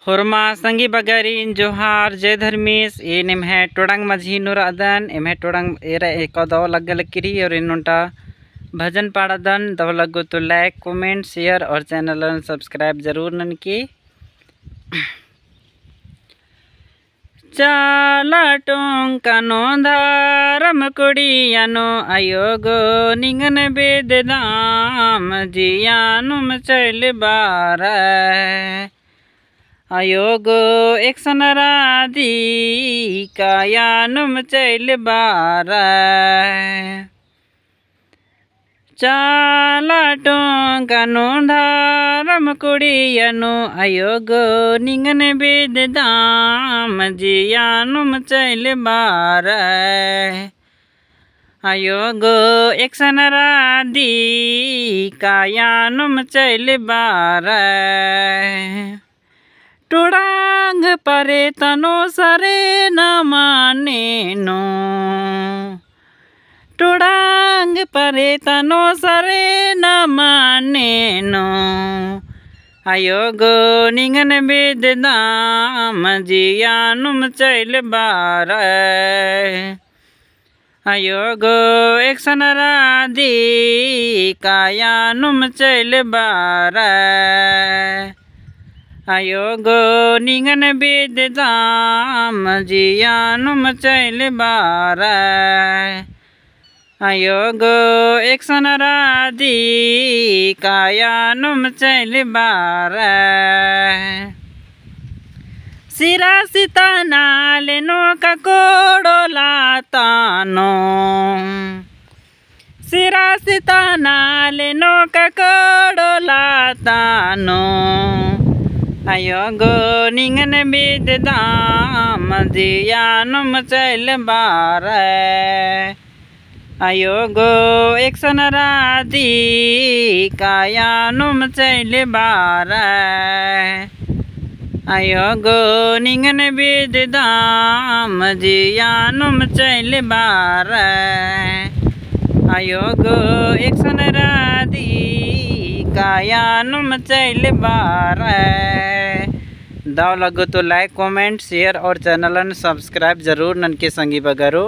होरमा संगी बगारीन जोहार जय धर्मेश इन एमहे टोडांग माझी नुरादन एमहे टोडांग एरा एक दव लगल किरी और इनोंटा भजन पाड़ादन दव लगो तो लाइक कमेंट शेयर और चैनल सब्सक्राइब जरूर नन की चाला टोंग कानो धारम कुड़ियानो आयोगो निंगन बेद दाम जियानुम चल बार आयोगो एक सनरादी कायानुम चल बार चाला टोंग कानो धारम कुड़ियानो आयोगो निंगन बेद दाम जियानुम चल बार आयोगो एक सनरादी कायानुम चल बार टोडांग परे तनो सरे न माने नो टोडांग परे तनो सरे न माने नो आयोगो निंगन बेद दाम जियानुम चल बार आयोगो एक सनरादी कायानुम चल बार आयोगो निंगन बेद दाम जियानुम चल बार आयोगो एक सनरादी कायानुम चल बार सिरा सीता नाले नो ककोड़ो लातानो सिरा सीता नाले नो ककोड़ो लातानो आयोगो निंगन बेद दाम जियानुम चल बार आयोगो एक सनरादी कायानुम चल बार आयोगो निंगन बेद दाम जियानुम चल बार आयोगो एक सनरादी कायानुम चल बार दाव लगो तो लाइक कमेंट शेयर और चैनल सब्सक्राइब जरूर नन के संगी बगारो।